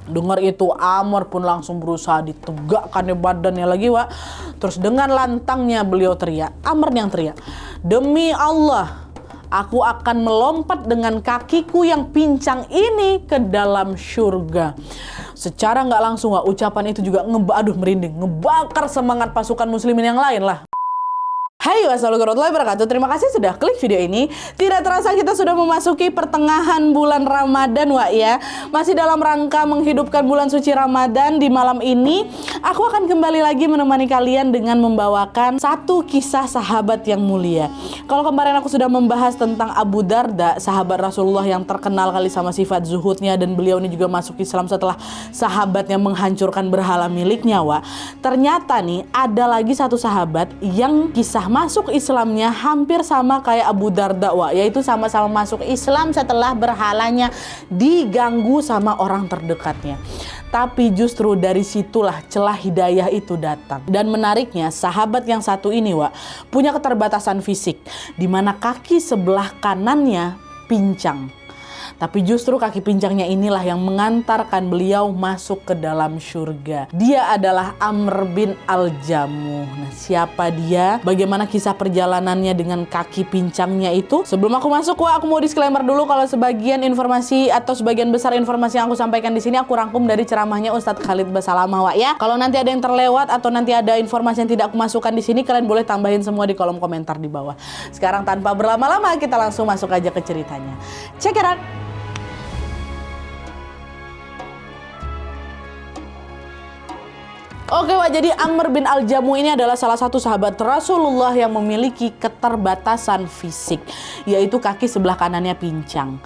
Dengar itu Amr pun langsung berusaha ditegakkan badannya lagi, Wak. Terus dengan lantangnya beliau teriak, Amr yang teriak, "Demi Allah, aku akan melompat dengan kakiku yang pincang ini ke dalam surga." Secara nggak langsung, Wak, ucapan itu juga merinding, ngebakar semangat pasukan muslimin yang lain lah. Hai, wassalamualaikum warahmatullahi wabarakatuh. Terima kasih sudah klik video ini. Tidak terasa kita sudah memasuki pertengahan bulan Ramadan, Wak, ya. Masih dalam rangka menghidupkan bulan suci Ramadan. Di malam ini aku akan kembali lagi menemani kalian dengan membawakan satu kisah sahabat yang mulia. Kalau kemarin aku sudah membahas tentang Abu Darda, sahabat Rasulullah yang terkenal kali sama sifat zuhudnya, dan beliau ini juga masuk Islam setelah sahabatnya menghancurkan berhala miliknya, Wak. Ternyata nih ada lagi satu sahabat yang kisah masuk Islamnya hampir sama kayak Abu Darda, Wak, yaitu sama-sama masuk Islam setelah berhalanya diganggu sama orang terdekatnya. Tapi justru dari situlah celah hidayah itu datang. Dan menariknya, sahabat yang satu ini, Wak, punya keterbatasan fisik, di mana kaki sebelah kanannya pincang. Tapi justru kaki pincangnya inilah yang mengantarkan beliau masuk ke dalam surga. Dia adalah Amr bin Al-Jamuh. Nah, siapa dia? Bagaimana kisah perjalanannya dengan kaki pincangnya itu? Sebelum aku masuk, Wak, aku mau disclaimer dulu kalau sebagian informasi atau sebagian besar informasi yang aku sampaikan di sini aku rangkum dari ceramahnya Ustadz Khalid Basalamah, Wak, ya. Kalau nanti ada yang terlewat atau nanti ada informasi yang tidak aku masukkan di sini, kalian boleh tambahin semua di kolom komentar di bawah. Sekarang tanpa berlama-lama kita langsung masuk aja ke ceritanya. Check it out. Oke, Wak, jadi Amr bin Al-Jamuh ini adalah salah satu sahabat Rasulullah yang memiliki keterbatasan fisik, yaitu kaki sebelah kanannya pincang.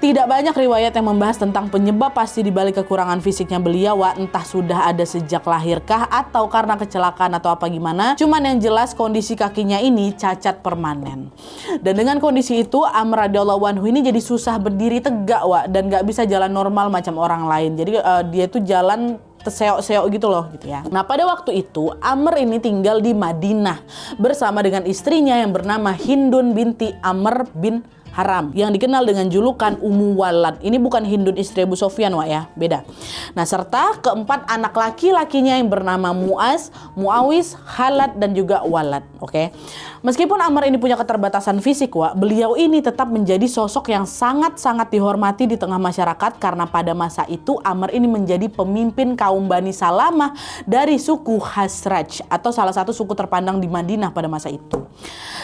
Tidak banyak riwayat yang membahas tentang penyebab pasti dibalik kekurangan fisiknya beliau, Wak. Entah sudah ada sejak lahirkah atau karena kecelakaan atau apa gimana. Cuman yang jelas kondisi kakinya ini cacat permanen. Dan dengan kondisi itu Amr radhiyallahu anhu ini jadi susah berdiri tegak, Wak, dan gak bisa jalan normal macam orang lain. Jadi dia tuh jalan terseok-seok gitu loh, gitu ya. Nah, pada waktu itu Amr ini tinggal di Madinah bersama dengan istrinya yang bernama Hindun binti Amr bin Haram, yang dikenal dengan julukan Ummu Walad. Ini bukan Hindun istri Abu Sofyan, Wak, ya, beda. Nah, serta keempat anak laki-lakinya yang bernama Muaz, Muawis, Khalad, dan juga Walad. Oke. Meskipun Amr ini punya keterbatasan fisik, Wak, beliau ini tetap menjadi sosok yang sangat-sangat dihormati di tengah masyarakat karena pada masa itu Amr ini menjadi pemimpin kaum Bani Salamah dari suku Khazraj atau salah satu suku terpandang di Madinah pada masa itu.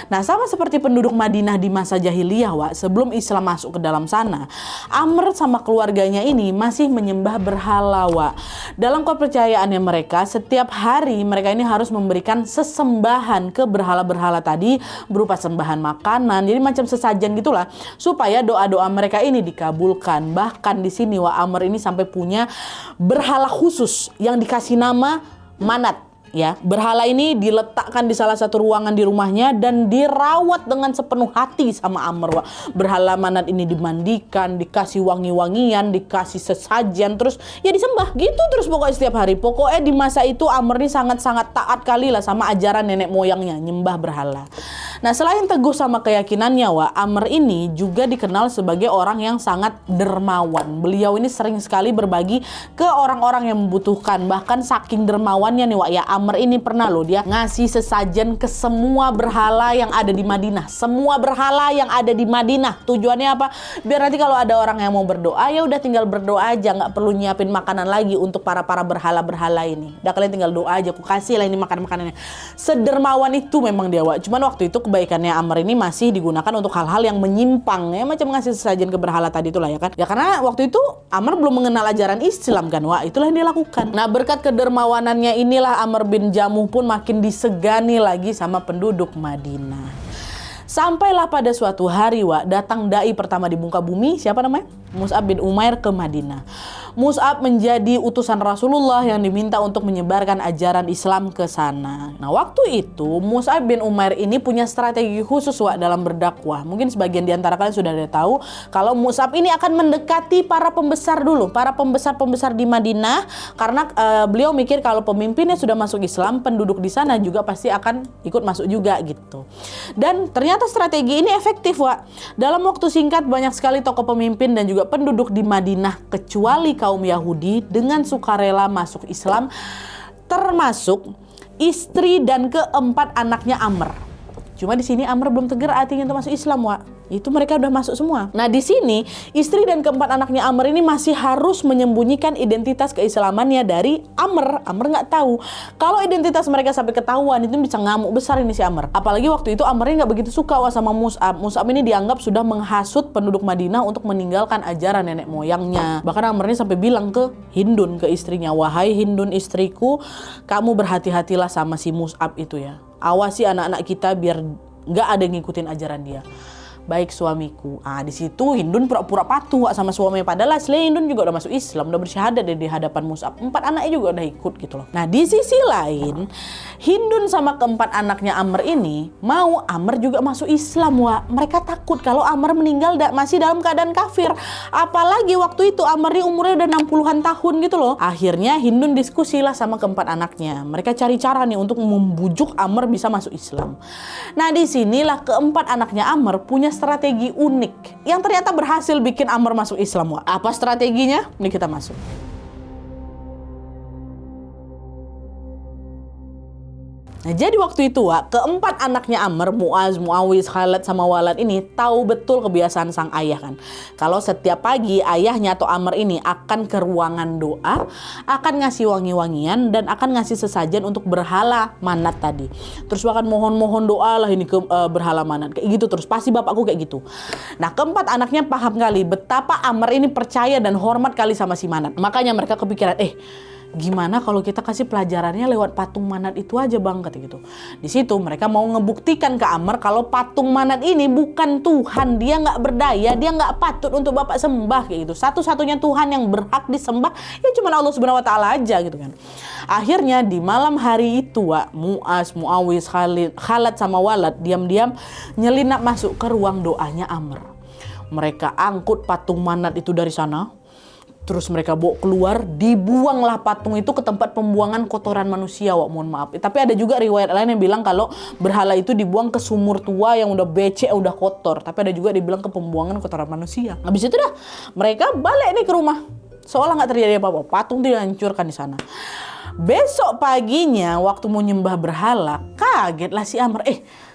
Nah, sama seperti penduduk Madinah di masa jahiliyah, Wak, sebelum Islam masuk ke dalam sana, Amr sama keluarganya ini masih menyembah berhala, Wak. Dalam kepercayaannya mereka, setiap hari mereka ini harus memberikan sesembahan ke berhala-berhala tadi berupa sembahan makanan, jadi macam sesajen gitulah, supaya doa-doa mereka ini dikabulkan. Bahkan di sini, Wak, Amr ini sampai punya berhala khusus yang dikasih nama Manat. Ya, berhala ini diletakkan di salah satu ruangan di rumahnya dan dirawat dengan sepenuh hati sama Amr, Wak. Berhala Manat ini dimandikan, dikasih wangi-wangian, dikasih sesajen, terus ya disembah gitu terus pokoknya setiap hari. Pokoknya di masa itu Amr ini sangat-sangat taat kali lah sama ajaran nenek moyangnya, nyembah berhala. Nah, selain teguh sama keyakinannya, Wak, Amr ini juga dikenal sebagai orang yang sangat dermawan. Beliau ini sering sekali berbagi ke orang-orang yang membutuhkan. Bahkan saking dermawannya nih, Wak, ya, Amr ini pernah loh dia ngasih sesajen ke semua berhala yang ada di Madinah. Semua berhala yang ada di Madinah. Tujuannya apa? Biar nanti kalau ada orang yang mau berdoa, ya udah tinggal berdoa aja, nggak perlu nyiapin makanan lagi untuk para berhala-berhala ini. Udah, kalian tinggal doa aja, aku kasih lah ini makanannya. Sedermawan itu memang dia, Wak. Cuman waktu itu kebaikannya Amr ini masih digunakan untuk hal-hal yang menyimpang, ya, macam ngasih sesajen ke berhala tadi itulah, ya kan. Ya karena waktu itu Amr belum mengenal ajaran Islam kan, Wak. Itulah yang dia lakukan. Nah, berkat kedermawanannya inilah Amr bin Jamuh pun makin disegani lagi sama penduduk Madinah. Sampailah pada suatu hari, Wak, datang dai pertama di muka bumi, siapa namanya? Mus'ab bin Umair ke Madinah. Mus'ab menjadi utusan Rasulullah yang diminta untuk menyebarkan ajaran Islam ke sana. Nah, waktu itu Mus'ab bin Umair ini punya strategi khusus, Wak, dalam berdakwah. Mungkin sebagian di antara kalian sudah ada tahu kalau Mus'ab ini akan mendekati para pembesar dulu, para pembesar-pembesar di Madinah, karena beliau mikir kalau pemimpinnya sudah masuk Islam, penduduk di sana juga pasti akan ikut masuk juga gitu. Dan ternyata strategi ini efektif, Wak. Dalam waktu singkat banyak sekali tokoh pemimpin dan juga penduduk di Madinah, kecuali kaum Yahudi dengan sukarela masuk Islam, termasuk istri dan keempat anaknya Amr. Cuma di sini Amr belum tegar artinya untuk masuk Islam, Wak. Itu mereka udah masuk semua. Nah, di sini istri dan keempat anaknya Amr ini masih harus menyembunyikan identitas keislamannya dari Amr. Amr nggak tahu. Kalau identitas mereka sampai ketahuan, itu bisa ngamuk besar ini si Amr. Apalagi waktu itu Amr ini nggak begitu suka sama Mus'ab. Mus'ab ini dianggap sudah menghasut penduduk Madinah untuk meninggalkan ajaran nenek moyangnya. Bahkan Amr ini sampai bilang ke Hindun, ke istrinya, "Wahai Hindun istriku, kamu berhati-hatilah sama si Mus'ab itu ya. Awasi anak-anak kita biar nggak ada yang ngikutin ajaran dia." Baik suamiku. Di situ Hindun pura-pura patuh sama suaminya. Padahal asli Hindun juga udah masuk Islam, udah bersyahadat di hadapan Mus'ab. 4 anaknya juga udah ikut gitu loh. Nah, di sisi lain, Hindun sama keempat anaknya Amr ini mau Amr juga masuk Islam, Wak. Mereka takut kalau Amr meninggal masih dalam keadaan kafir. Apalagi waktu itu Amr ini umurnya udah 60-an tahun gitu loh. Akhirnya Hindun diskusilah sama keempat anaknya. Mereka cari cara nih untuk membujuk Amr bisa masuk Islam. Nah, disinilah keempat anaknya Amr punya strategi unik yang ternyata berhasil bikin Amr masuk Islam, Wak. Apa strateginya? Ini kita masuk. Nah, jadi waktu itu, Wak, keempat anaknya Amr, Mu'az, Mu'awiz, Khalid, sama Walad ini tahu betul kebiasaan sang ayah kan. Kalau setiap pagi ayahnya atau Amr ini akan ke ruangan doa, akan ngasih wangi-wangian dan akan ngasih sesajen untuk berhala manat tadi. Terus bahkan mohon-mohon doa lah ini ke berhala manat. Kayak gitu terus, pasti bapakku kayak gitu. Nah, keempat anaknya paham kali betapa Amr ini percaya dan hormat kali sama si manat. Makanya mereka kepikiran, gimana kalau kita kasih pelajarannya lewat patung manat itu aja, Bang, kata gitu. Di situ mereka mau ngebuktikan ke Amr kalau patung manat ini bukan Tuhan, dia nggak berdaya, dia nggak patut untuk bapak sembah kayak gitu. Satu-satunya Tuhan yang berhak disembah ya cuma Allah Subhanahu Wa Taala aja gitu kan. Akhirnya di malam hari itu, Wak, Mu'az, Mu'awiz, Khalid sama Walad diam-diam nyelinap masuk ke ruang doanya Amr. Mereka angkut patung manat itu dari sana. Terus mereka bawa keluar, dibuanglah patung itu ke tempat pembuangan kotoran manusia, Wak, mohon maaf. Tapi ada juga riwayat lain yang bilang kalau berhala itu dibuang ke sumur tua yang udah becek, udah kotor. Tapi ada juga dibilang ke pembuangan kotoran manusia. Habis itu dah, mereka balik nih ke rumah. Seolah nggak terjadi apa-apa, patung dihancurkan di sana. Besok paginya, waktu mau nyembah berhala, kagetlah si Amr.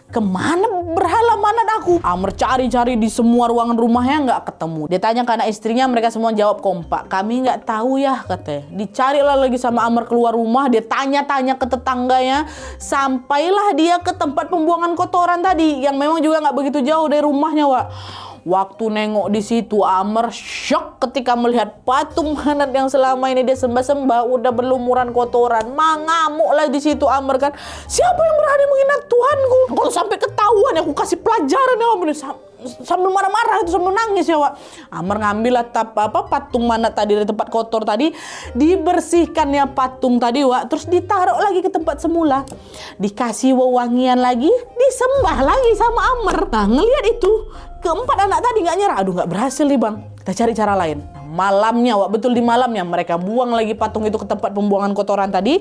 Kemana berhala manat aku? Amr cari-cari di semua ruangan rumahnya nggak ketemu. Dia tanya ke anak istrinya, mereka semua jawab kompak. Kami nggak tahu ya, katanya. Dicarilah lagi sama Amr keluar rumah, dia tanya-tanya ke tetangganya, sampailah dia ke tempat pembuangan kotoran tadi, yang memang juga nggak begitu jauh dari rumahnya, Wak. Waktu nengok di situ, Amr shock ketika melihat patung manat yang selama ini dia sembah-sembah udah berlumuran kotoran. Ngamuk lah di situ Amr kan. Siapa yang berani menghina Tuhanku? Kalau sampai ketahuan aku kasih pelajaran ya Amr. Sambil marah-marah itu, sambil nangis ya, Wak. Amr ngambil patung manat tadi dari tempat kotor tadi, dibersihkannya patung tadi, Wak, terus ditaruh lagi ke tempat semula. Dikasih wewangian lagi, disembah lagi sama Amr. Nah, ngelihat itu, keempat anak tadi nggak nyerah. Aduh, nggak berhasil nih, Bang. Kita cari cara lain. Malamnya, Wak, betul di malamnya mereka buang lagi patung itu ke tempat pembuangan kotoran tadi.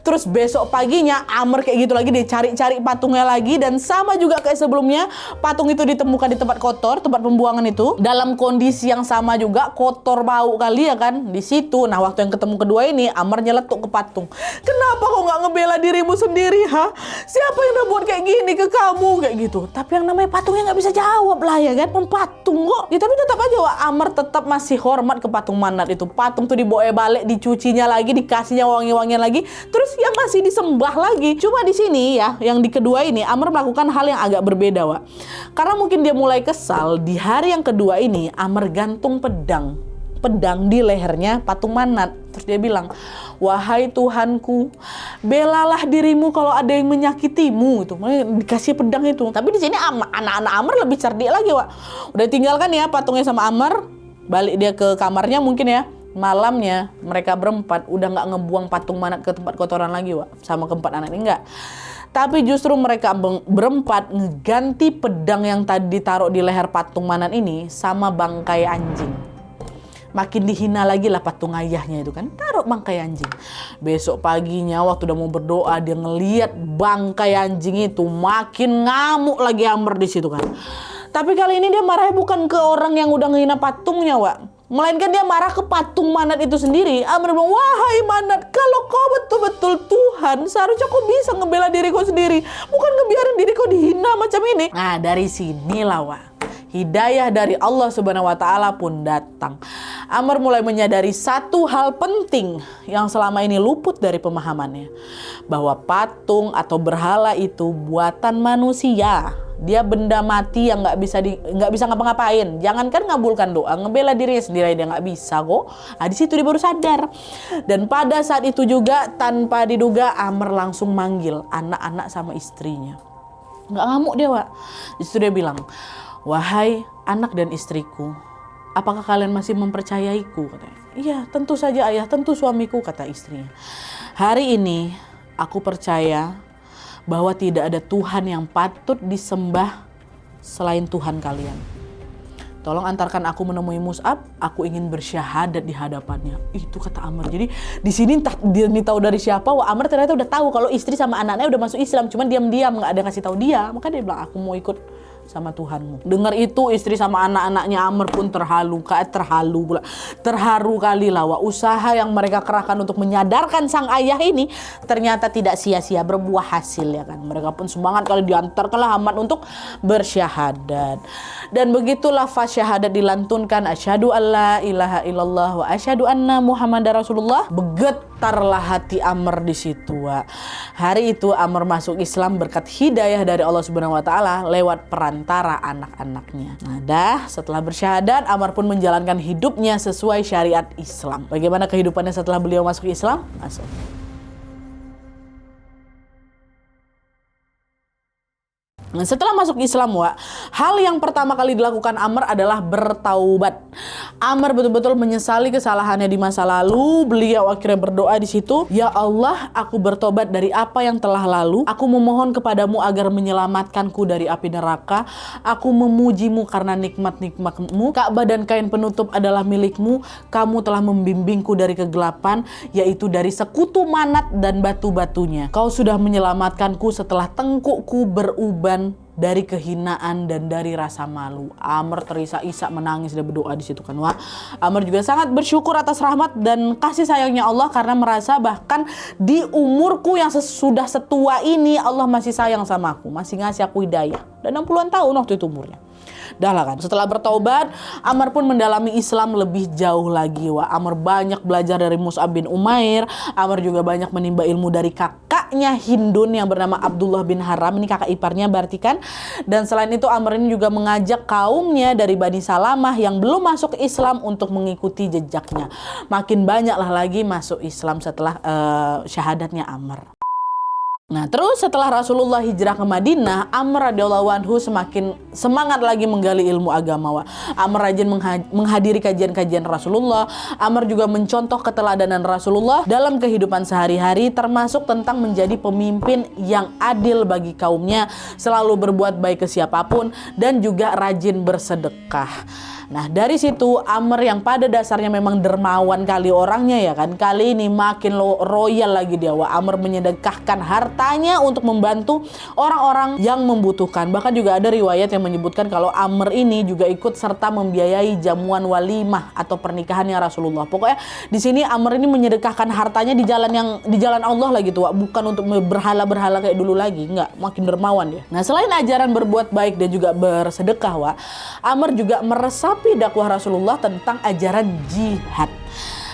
Terus besok paginya Amr kayak gitu lagi, dia cari-cari patungnya lagi, dan sama juga kayak sebelumnya, patung itu ditemukan di tempat kotor, tempat pembuangan itu dalam kondisi yang sama juga, kotor bau kali ya kan di situ. Nah, waktu yang ketemu kedua ini Amr nyeletuk ke patung. Kenapa kok nggak ngebela dirimu sendiri, ha? Siapa yang udah buat kayak gini ke kamu kayak gitu? Tapi yang namanya patungnya nggak bisa jawab lah ya kan, patung kok. Ya, tapi tetap aja, Wak, Amr tetap masih hormat ke patung manat itu. Patung tuh dibawa balik, dicucinya lagi, dikasihnya wangi-wangian lagi, terus yang masih disembah lagi. Cuma di sini ya, yang di kedua ini Amr melakukan hal yang agak berbeda, Wak. Karena mungkin dia mulai kesal, di hari yang kedua ini Amr gantung pedang di lehernya patung manat. Terus dia bilang, wahai Tuhanku, belalah dirimu kalau ada yang menyakitimu. Itu dikasih pedang itu. Tapi di sini anak-anak Amr lebih cerdik lagi, Wak. Udah tinggalkan ya patungnya sama Amr, balik dia ke kamarnya mungkin ya. Malamnya mereka berempat udah nggak ngebuang patung manat ke tempat kotoran lagi, Wak, sama keempat anak ini, enggak. Tapi justru mereka berempat ngeganti pedang yang tadi ditaruh di leher patung manat ini sama bangkai anjing. Makin dihina lagi lah patung ayahnya itu kan, taruh bangkai anjing. Besok paginya waktu udah mau berdoa, dia ngeliat bangkai anjing itu, makin ngamuk lagi Amr di situ kan. Tapi kali ini dia marahnya bukan ke orang yang udah ngehina patungnya, Wak. Melainkan dia marah ke patung Manat itu sendiri. Amr bilang, wahai Manat, kalau kau betul-betul Tuhan, seharusnya kau bisa ngebela diri kau sendiri, bukan ngebiarin diri kau dihina macam ini. Nah, dari sinilah hidayah dari Allah Subhanahu wa Ta'ala pun datang. Amr mulai menyadari satu hal penting yang selama ini luput dari pemahamannya, bahwa patung atau berhala itu buatan manusia. Dia benda mati yang nggak bisa ngapa-ngapain. Jangankan ngabulkan doa, ngebela dirinya sendiri dia nggak bisa kok. Nah, di situ dia baru sadar. Dan pada saat itu juga tanpa diduga Amr langsung manggil anak-anak sama istrinya. Nggak ngamuk dia, Wak. Di situ dia bilang, wahai anak dan istriku, apakah kalian masih mempercayaiku? Katanya. Iya, tentu saja ayah, tentu suamiku, kata istrinya. Hari ini aku percaya bahwa tidak ada Tuhan yang patut disembah selain Tuhan kalian. Tolong antarkan aku menemui Mus'ab, aku ingin bersyahadat di hadapannya. Itu kata Amr. Jadi di sini entah dia tahu dari siapa, Amr ternyata udah tahu kalau istri sama anaknya udah masuk Islam, cuman diam-diam nggak ada yang kasih tahu dia. Maka dia bilang, aku mau ikut sama Tuhanmu. Dengar itu istri sama anak-anaknya Amr pun terharu kali lah. Usaha yang mereka kerahkan untuk menyadarkan sang ayah ini ternyata tidak sia-sia, berbuah hasil ya kan. Mereka pun semangat kali diantarkanlah Ahmad untuk bersyahadat. Dan begitulah syahadat dilantunkan, asyhadu alla ilaha illallah wa asyhadu anna Muhammadar Rasulullah. Bergetarlah hati Amr di situ. Hari itu Amr masuk Islam berkat hidayah dari Allah Subhanahu wa Ta'ala lewat perantara anak-anaknya. Nah, setelah bersyahadat, Amr pun menjalankan hidupnya sesuai syariat Islam. Bagaimana kehidupannya setelah beliau masuk Islam? Masuk. Nah, setelah masuk Islam, hal yang pertama kali dilakukan Amr adalah bertaubat. Amr betul-betul menyesali kesalahannya di masa lalu. Beliau akhirnya berdoa di situ, ya Allah, aku bertobat dari apa yang telah lalu. Aku memohon kepadamu agar menyelamatkanku dari api neraka. Aku memujimu karena nikmat-nikmatmu. Ka'bah dan kain penutup adalah milikmu. Kamu telah membimbingku dari kegelapan, yaitu dari sekutu Manat dan batu-batunya. Kau sudah menyelamatkanku setelah tengkukku beruban dari kehinaan dan dari rasa malu. Amr terisak-isak menangis dan berdoa di situ kan. Amr juga sangat bersyukur atas rahmat dan kasih sayangnya Allah karena merasa bahkan di umurku yang sudah setua ini Allah masih sayang sama aku, masih ngasih aku hidayah. Dan 60-an tahun waktu itu umurnya. Dah lah kan. Setelah bertaubat, Amr pun mendalami Islam lebih jauh lagi. Amr banyak belajar dari Mus'ab bin Umair. Amr juga banyak menimba ilmu dari kakaknya Hindun yang bernama Abdullah bin Haram. Ini kakak iparnya berarti kan. Dan selain itu Amr ini juga mengajak kaumnya dari Bani Salamah yang belum masuk Islam untuk mengikuti jejaknya. Makin banyaklah lagi masuk Islam setelah syahadatnya Amr. Nah, terus setelah Rasulullah hijrah ke Madinah, Amr radhiyallahu anhu semakin semangat lagi menggali ilmu agama. Amr rajin menghadiri kajian-kajian Rasulullah. Amr juga mencontoh keteladanan Rasulullah dalam kehidupan sehari-hari, termasuk tentang menjadi pemimpin yang adil bagi kaumnya, selalu berbuat baik ke siapapun, dan juga rajin bersedekah. Nah, dari situ Amr yang pada dasarnya memang dermawan kali orangnya ya kan, kali ini makin royal lagi dia. Amr menyedekahkan hartanya untuk membantu orang-orang yang membutuhkan. Bahkan juga ada riwayat yang menyebutkan kalau Amr ini juga ikut serta membiayai jamuan walimah atau pernikahannya Rasulullah. Pokoknya di sini Amr ini menyedekahkan hartanya di jalan Allah lah gitu, bukan untuk berhala-berhala kayak dulu lagi, enggak, makin dermawan dia. Nah, selain ajaran berbuat baik dan juga bersedekah, Amr juga meresapi dakwah Rasulullah tentang ajaran jihad.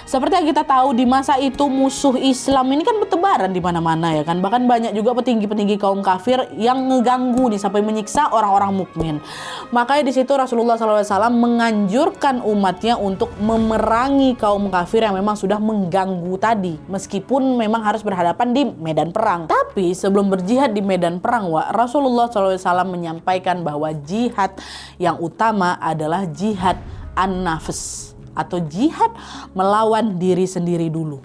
Seperti yang kita tahu di masa itu musuh Islam ini kan bertebaran di mana-mana ya kan. Bahkan banyak juga petinggi-petinggi kaum kafir yang ngeganggu nih sampai menyiksa orang-orang mukmin. Makanya di situ Rasulullah SAW menganjurkan umatnya untuk memerangi kaum kafir yang memang sudah mengganggu tadi. Meskipun memang harus berhadapan di medan perang. Tapi sebelum berjihad di medan perang, Rasulullah SAW menyampaikan bahwa jihad yang utama adalah jihad an-nafs, atau jihad melawan diri sendiri dulu.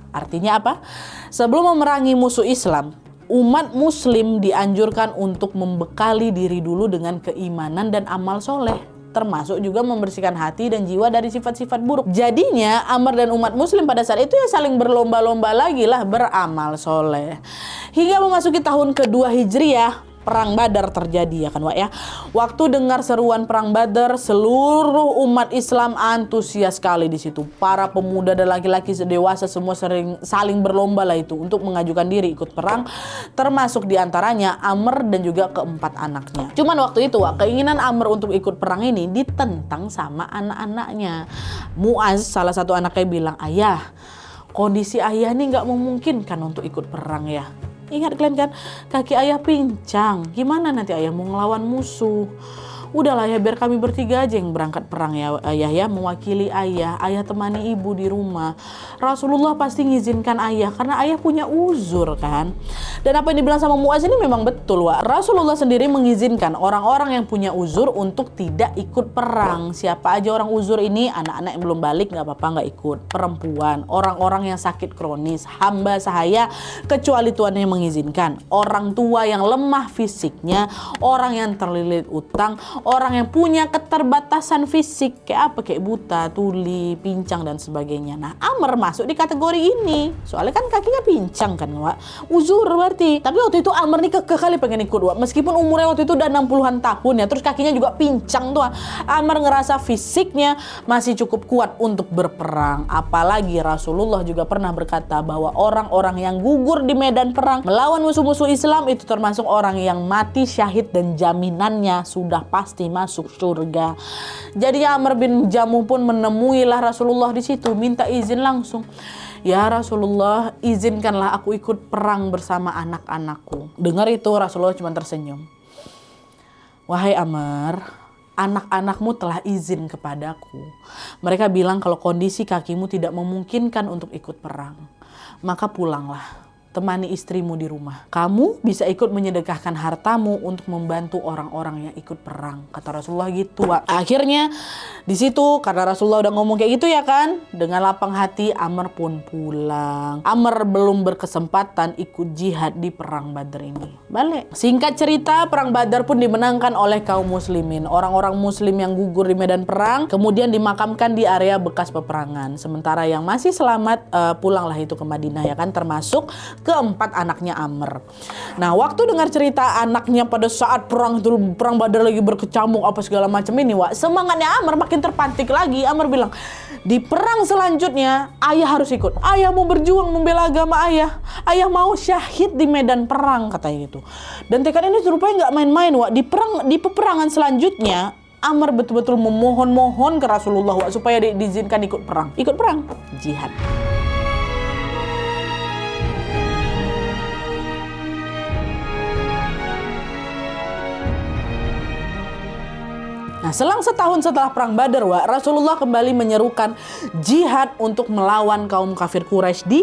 Artinya apa? Sebelum memerangi musuh Islam, umat muslim dianjurkan untuk membekali diri dulu dengan keimanan dan amal soleh, termasuk juga membersihkan hati dan jiwa dari sifat-sifat buruk. Jadinya Amr dan umat muslim pada saat itu ya saling berlomba-lomba lagi lah beramal soleh. Hingga memasuki tahun kedua Hijriyah, Perang Badar terjadi ya kan Wak ya. Waktu dengar seruan perang Badar, seluruh umat Islam antusias sekali di situ. Para pemuda dan laki-laki dewasa semua saling berlomba lah itu untuk mengajukan diri ikut perang, termasuk diantaranya Amr dan juga keempat anaknya. Cuman waktu itu Wak, keinginan Amr untuk ikut perang ini ditentang sama anak-anaknya. Muaz salah satu anaknya bilang, "Ayah, kondisi ayah ini nggak memungkinkan untuk ikut perang ya. Ingat kalian kan, kaki ayah pincang. Gimana nanti ayah mau ngelawan musuh? Udahlah ya, biar kami bertiga aja yang berangkat perang ya ayah ya, mewakili ayah. Ayah temani ibu di rumah." Rasulullah pasti ngizinkan ayah karena ayah punya uzur kan. Dan apa yang dibilang sama Muaz ini memang betul Wak. Rasulullah sendiri mengizinkan orang-orang yang punya uzur untuk tidak ikut perang. Siapa aja orang uzur ini? Anak-anak yang belum balik nggak apa-apa nggak ikut. Perempuan, orang-orang yang sakit kronis, hamba sahaya, kecuali Tuhan yang mengizinkan. Orang tua yang lemah fisiknya, orang yang terlilit utang, orang yang punya keterbatasan fisik kayak apa, kayak buta, tuli, pincang dan sebagainya. Nah, Amr masuk di kategori ini. Soalnya kan kakinya pincang kan, Wak. Uzur berarti. Tapi waktu itu Amr nih kekeh kali pengen ikut, Wak. Meskipun umurnya waktu itu udah 60-an tahun ya, terus kakinya juga pincang tuh. Amr ngerasa fisiknya masih cukup kuat untuk berperang. Apalagi Rasulullah juga pernah berkata bahwa orang-orang yang gugur di medan perang melawan musuh-musuh Islam itu termasuk orang yang mati syahid dan jaminannya sudah pasti masuk surga. Jadi Amr bin Jamuh pun menemuilah Rasulullah di situ, minta izin langsung. "Ya Rasulullah, izinkanlah aku ikut perang bersama anak-anakku." Dengar itu Rasulullah cuma tersenyum. "Wahai Amr, anak-anakmu telah izin kepadaku. Mereka bilang kalau kondisi kakimu tidak memungkinkan untuk ikut perang, maka pulanglah. Temani istrimu di rumah. Kamu bisa ikut menyedekahkan hartamu untuk membantu orang-orang yang ikut perang," kata Rasulullah gitu. Akhirnya di situ karena Rasulullah udah ngomong kayak gitu ya kan, dengan lapang hati Amr pun pulang. Amr belum berkesempatan ikut jihad di perang Badar ini. Balik. Singkat cerita, perang Badar pun dimenangkan oleh kaum muslimin. Orang-orang muslim yang gugur di medan perang kemudian dimakamkan di area bekas peperangan. Sementara yang masih selamat pulanglah itu ke Madinah ya kan, termasuk keempat anaknya Amr. Nah, waktu dengar cerita anaknya pada saat perang Badar lagi berkecamuk apa segala macam ini, Wak, semangatnya Amr makin terpantik lagi. Amr bilang, "Di perang selanjutnya ayah harus ikut. Ayah mau berjuang membela agama ayah. Ayah mau syahid di medan perang," katanya gitu. Dan tekad ini rupanya nggak main-main, Wak. Di peperangan selanjutnya Amr betul-betul memohon-mohon ke Rasulullah, Wak, supaya diizinkan ikut perang. Ikut perang, jihad. Nah, selang setahun setelah perang Badar, Wak, Rasulullah kembali menyerukan jihad untuk melawan kaum kafir Quraisy di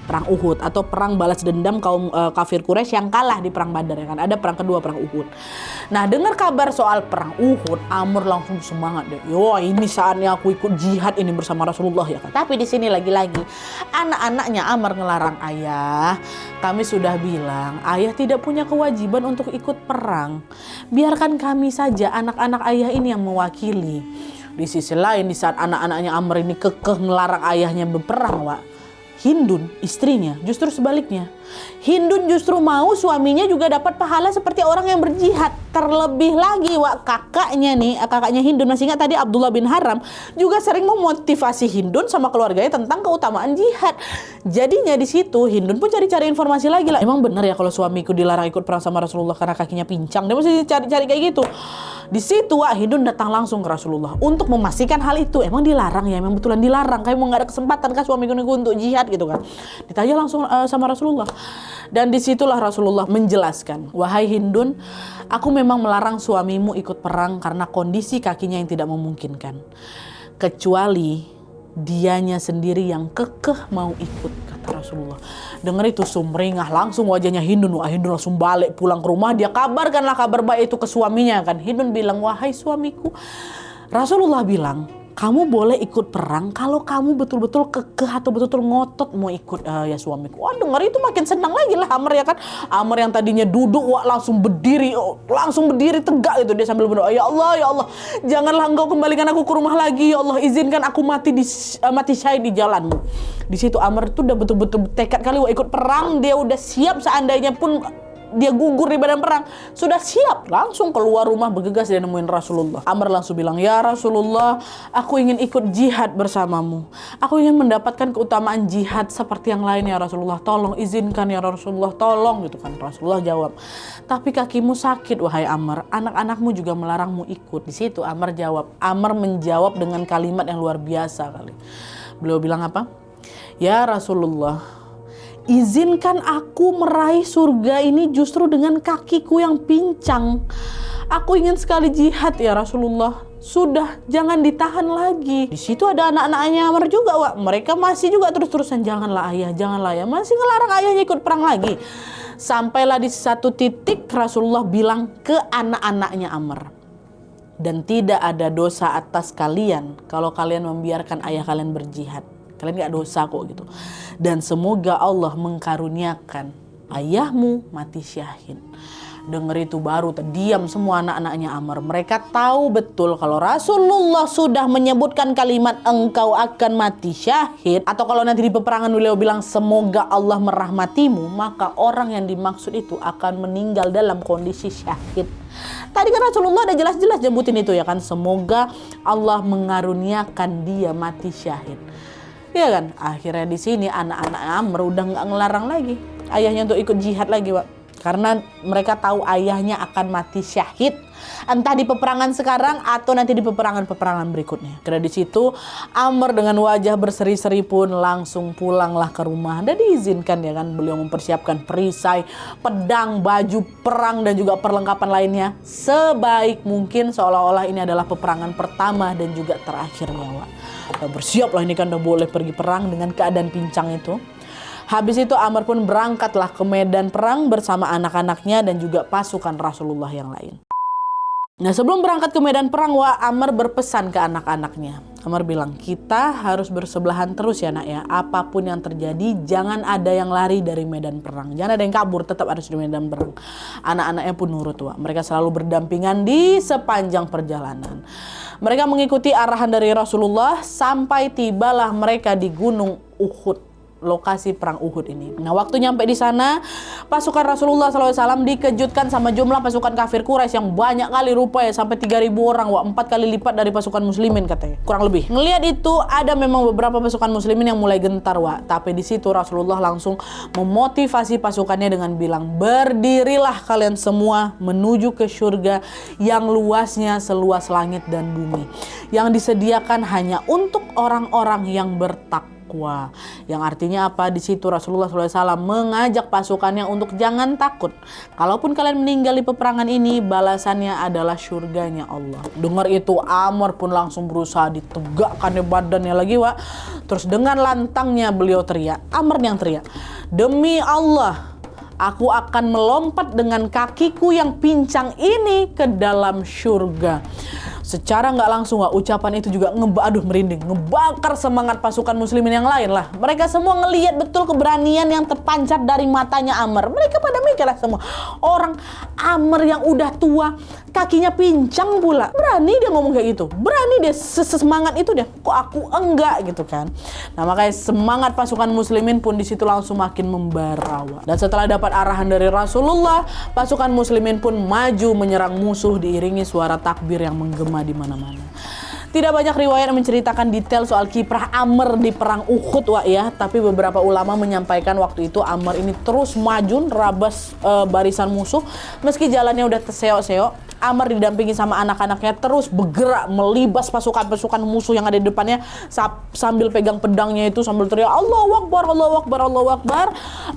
perang Uhud atau perang balas dendam kaum kafir Quraisy yang kalah di perang Badar ya kan. Ada perang kedua, perang Uhud. Nah, dengar kabar soal perang Uhud, Amr langsung semangat deh. "Yo, ini saatnya aku ikut jihad ini bersama Rasulullah ya kan." Tapi di sini lagi-lagi anak-anaknya Amr ngelarang, "Ayah, kami sudah bilang ayah tidak punya kewajiban untuk ikut perang. Biarkan kami saja, anak-anak ayah ini yang mewakili." Di sisi lain, di saat anak-anaknya Amr ini kekeh ngelarang ayahnya berperang, Wak, Hindun, istrinya, justru sebaliknya. Hindun justru mau suaminya juga dapat pahala seperti orang yang berjihad. Terlebih lagi, Wak, kakaknya Hindun, masih ingat tadi Abdullah bin Haram, juga sering memotivasi Hindun sama keluarganya tentang keutamaan jihad. Jadinya di situ Hindun pun cari-cari informasi lagi lah. Emang benar ya kalau suamiku dilarang ikut perang sama Rasulullah karena kakinya pincang? Dia mesti cari-cari kayak gitu. Di situ, Wak, Hindun datang langsung ke Rasulullah untuk memastikan hal itu. Emang dilarang ya? Emang betulan dilarang? Kayak mau nggak ada kesempatan kah suamiku untuk jihad gitu kan? Ditanya langsung sama Rasulullah. Dan disitulah Rasulullah menjelaskan, "Wahai Hindun, aku memang melarang suamimu ikut perang karena kondisi kakinya yang tidak memungkinkan. Kecuali dianya sendiri yang kekeh mau ikut," kata Rasulullah. Dengar itu sumringah langsung wajahnya Hindun. Wah, Hindun langsung balik pulang ke rumah. Dia kabarkanlah kabar baik itu ke suaminya kan. Hindun bilang, "Wahai suamiku, Rasulullah bilang kamu boleh ikut perang kalau kamu betul-betul kekeh atau betul-betul ngotot mau ikut ya suamiku." Wah, dengar itu makin senang lagi lah Amr ya kan. Amr yang tadinya duduk, Wah, langsung berdiri tegak gitu. Dia sambil berdoa, "Ya Allah, ya Allah, janganlah engkau kembalikan aku ke rumah lagi. Ya Allah, izinkan aku mati syahid di jalanmu." Di situ Amr itu udah betul-betul tekad kali ikut perang. Dia udah siap seandainya pun dia gugur di medan perang, sudah siap langsung keluar rumah bergegas dia nemuin Rasulullah. Amr langsung bilang, "Ya Rasulullah, aku ingin ikut jihad bersamamu. Aku ingin mendapatkan keutamaan jihad seperti yang lain ya Rasulullah. Tolong izinkan ya Rasulullah, tolong," gitu kan. Rasulullah jawab, "Tapi kakimu sakit wahai Amr, anak-anakmu juga melarangmu ikut." Di situ Amr menjawab dengan kalimat yang luar biasa kali. Beliau bilang apa? "Ya Rasulullah, izinkan aku meraih surga ini justru dengan kakiku yang pincang. Aku ingin sekali jihad ya Rasulullah. Sudah, jangan ditahan lagi." Di situ ada anak-anaknya Amr juga, Wak. Mereka masih juga terus-terusan, "Janganlah ayah, janganlah ya." Masih ngelarang ayahnya ikut perang lagi. Sampailah di satu titik Rasulullah bilang ke anak-anaknya Amr, "Dan tidak ada dosa atas kalian kalau kalian membiarkan ayah kalian berjihad. Kalian gak dosa kok," gitu. "Dan semoga Allah mengkaruniakan ayahmu mati syahid." Dengar itu baru terdiam semua anak-anaknya Amr. Mereka tahu betul kalau Rasulullah sudah menyebutkan kalimat engkau akan mati syahid, atau kalau nanti di peperangan beliau bilang semoga Allah merahmatimu, maka orang yang dimaksud itu akan meninggal dalam kondisi syahid. Tadi kan Rasulullah ada jelas-jelas nyebutin itu ya kan, semoga Allah mengaruniakan dia mati syahid. Ya kan, akhirnya di sini anak-anak Amr udah nggak ngelarang lagi ayahnya untuk ikut jihad lagi, Pak. Karena mereka tahu ayahnya akan mati syahid, entah di peperangan sekarang atau nanti di peperangan-peperangan berikutnya. Karena di situ Amr dengan wajah berseri-seri pun langsung pulanglah ke rumah dan diizinkan ya kan, beliau mempersiapkan perisai, pedang, baju perang dan juga perlengkapan lainnya sebaik mungkin, seolah-olah ini adalah peperangan pertama dan juga terakhirnya, Wak. Bersiaplah ini kan udah boleh pergi perang dengan keadaan pincang itu. Habis itu Amr pun berangkatlah ke medan perang bersama anak-anaknya dan juga pasukan Rasulullah yang lain. Nah, sebelum berangkat ke medan perang, Amr berpesan ke anak-anaknya. Amr bilang, "Kita harus bersebelahan terus ya nak ya. Apapun yang terjadi, jangan ada yang lari dari medan perang. Jangan ada yang kabur, tetap harus di medan perang." Anak-anaknya pun nurut, Mereka selalu berdampingan di sepanjang perjalanan. Mereka mengikuti arahan dari Rasulullah sampai tibalah mereka di Gunung Uhud, lokasi perang Uhud ini. Nah, waktu nyampe di sana, pasukan Rasulullah SAW dikejutkan sama jumlah pasukan kafir Quraisy yang banyak kali rupanya, sampai 3.000 orang, 4 kali lipat dari pasukan muslimin katanya, kurang lebih. Ngelihat itu, ada memang beberapa pasukan muslimin yang mulai gentar, tapi di situ Rasulullah langsung memotivasi pasukannya dengan bilang, "Berdirilah kalian semua menuju ke surga yang luasnya seluas langit dan bumi, yang disediakan hanya untuk orang-orang yang bertakwa." Yang artinya apa? Di situ Rasulullah SAW mengajak pasukannya untuk jangan takut. Kalaupun kalian meninggal di peperangan ini, balasannya adalah surganya Allah. Dengar itu, Amr pun langsung berusaha ditegakkan badannya lagi, Terus dengan lantangnya beliau teriak, Amr yang teriak, "Demi Allah, aku akan melompat dengan kakiku yang pincang ini ke dalam surga." Secara nggak langsung, ucapan itu juga merinding, ngebakar semangat pasukan muslimin yang lain lah. Mereka semua ngelihat betul keberanian yang terpancar dari matanya Amr. Mereka pada mikir lah semua, orang Amr yang udah tua, kakinya pincang pula, berani dia ngomong kayak gitu, berani dia sesemangat itu dia. Kok aku enggak gitu kan? Nah, makanya semangat pasukan muslimin pun di situ langsung makin membara. Dan setelah dapat arahan dari Rasulullah, pasukan muslimin pun maju menyerang musuh diiringi suara takbir yang menggema di mana-mana. Tidak banyak riwayat yang menceritakan detail soal kiprah Amr di perang Uhud, tapi beberapa ulama menyampaikan waktu itu Amr ini terus maju nerabas barisan musuh meski jalannya udah terseok-seok. Amr didampingi sama anak-anaknya terus bergerak melibas pasukan-pasukan musuh yang ada di depannya sambil pegang pedangnya itu sambil teriak Allahu Akbar, Allahu Akbar, Allahu Akbar.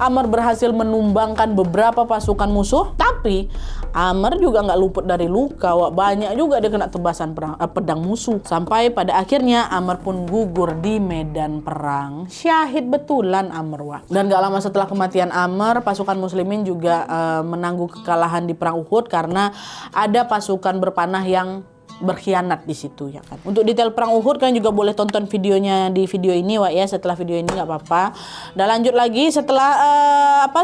Amr berhasil menumbangkan beberapa pasukan musuh, tapi Amr juga nggak luput dari luka, banyak juga dia kena tebasan pedang musuh. Sampai pada akhirnya Amr pun gugur di medan perang. Syahid betulan Amr, Dan gak lama setelah kematian Amr, pasukan muslimin juga menanggung kekalahan di perang Uhud karena ada pasukan berpanah yang berkhianat di situ ya kan. Untuk detail perang Uhud kalian juga boleh tonton videonya di video ini Wak ya, setelah video ini nggak apa-apa. Dan lanjut lagi setelah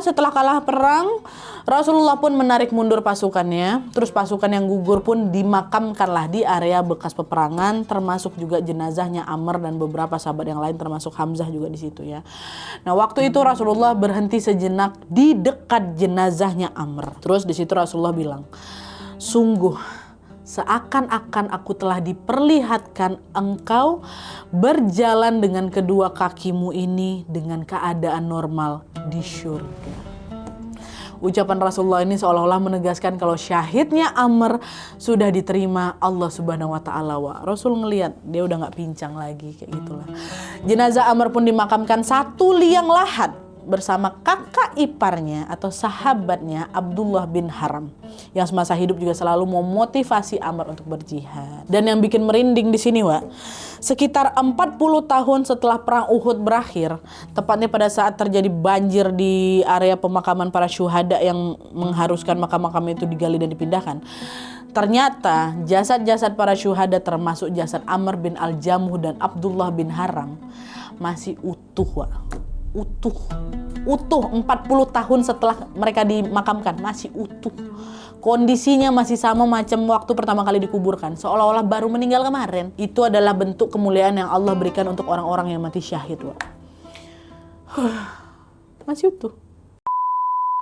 setelah kalah perang, Rasulullah pun menarik mundur pasukannya. Terus pasukan yang gugur pun dimakamkanlah di area bekas peperangan, termasuk juga jenazahnya Amr dan beberapa sahabat yang lain termasuk Hamzah juga di situ ya. Nah, waktu itu Rasulullah berhenti sejenak di dekat jenazahnya Amr. Terus di situ Rasulullah bilang, "Sungguh seakan-akan aku telah diperlihatkan engkau berjalan dengan kedua kakimu ini dengan keadaan normal di surga." Ucapan Rasulullah ini seolah-olah menegaskan kalau syahidnya Amr sudah diterima Allah Subhanahu wa Ta'ala. Rasul ngelihat dia udah nggak pincang lagi kayak gitulah. Jenazah Amr pun dimakamkan satu liang lahat bersama kakak iparnya atau sahabatnya Abdullah bin Haram yang semasa hidup juga selalu memotivasi Amr untuk berjihad. Dan yang bikin merinding di sini, Wak, sekitar 40 tahun setelah perang Uhud berakhir, tepatnya pada saat terjadi banjir di area pemakaman para syuhada yang mengharuskan makam-makam itu digali dan dipindahkan, ternyata jasad-jasad para syuhada termasuk jasad Amr bin Al-Jamuh dan Abdullah bin Haram masih utuh, Wak. Utuh 40 tahun setelah mereka dimakamkan masih utuh. Kondisinya masih sama macam waktu pertama kali dikuburkan, seolah-olah baru meninggal kemarin. Itu adalah bentuk kemuliaan yang Allah berikan untuk orang-orang yang mati syahid, Wak. Masih utuh.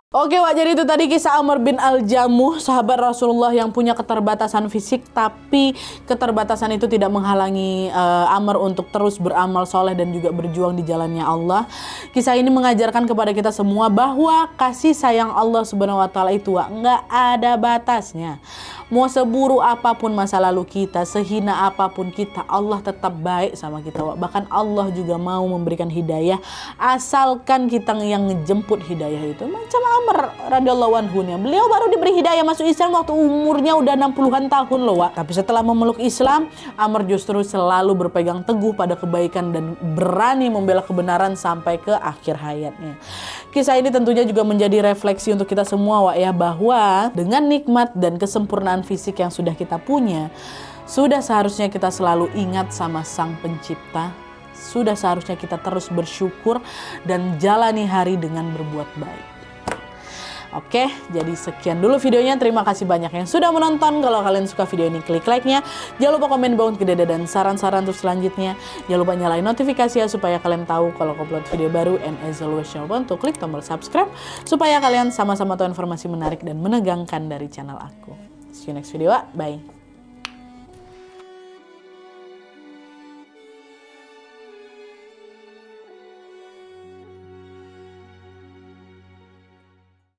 Oke, Wak, jadi itu tadi kisah Amr bin Al-Jamuh, sahabat Rasulullah yang punya keterbatasan fisik, tapi keterbatasan itu tidak menghalangi Amr untuk terus beramal soleh dan juga berjuang di jalannya Allah. Kisah ini mengajarkan kepada kita semua bahwa kasih sayang Allah Subhanahu wa Ta'ala itu, Wak, nggak ada batasnya. Mau seburuk apapun masa lalu kita, sehina apapun kita, Allah tetap baik sama kita, Wak. Bahkan Allah juga mau memberikan hidayah asalkan kita yang ngejemput hidayah itu. Macam Amr radhiyallahu anhu, beliau baru diberi hidayah masuk Islam waktu umurnya udah 60-an tahun loh, Wak. Tapi setelah memeluk Islam, Amr justru selalu berpegang teguh pada kebaikan dan berani membela kebenaran sampai ke akhir hayatnya. Kisah ini tentunya juga menjadi refleksi untuk kita semua, Wak, ya, bahwa dengan nikmat dan kesempurnaan fisik yang sudah kita punya, sudah seharusnya kita selalu ingat sama Sang Pencipta. Sudah seharusnya kita terus bersyukur dan jalani hari dengan berbuat baik. Oke, jadi sekian dulu videonya. Terima kasih banyak yang sudah menonton. Kalau kalian suka video ini, klik like-nya. Jangan lupa komen di bawah gede dan saran-saran untuk selanjutnya. Jangan lupa nyalain notifikasi ya supaya kalian tahu kalau aku upload video baru. And as always, jangan lupa untuk klik tombol subscribe supaya kalian sama-sama tahu informasi menarik dan menegangkan dari channel aku. See you next video, bye.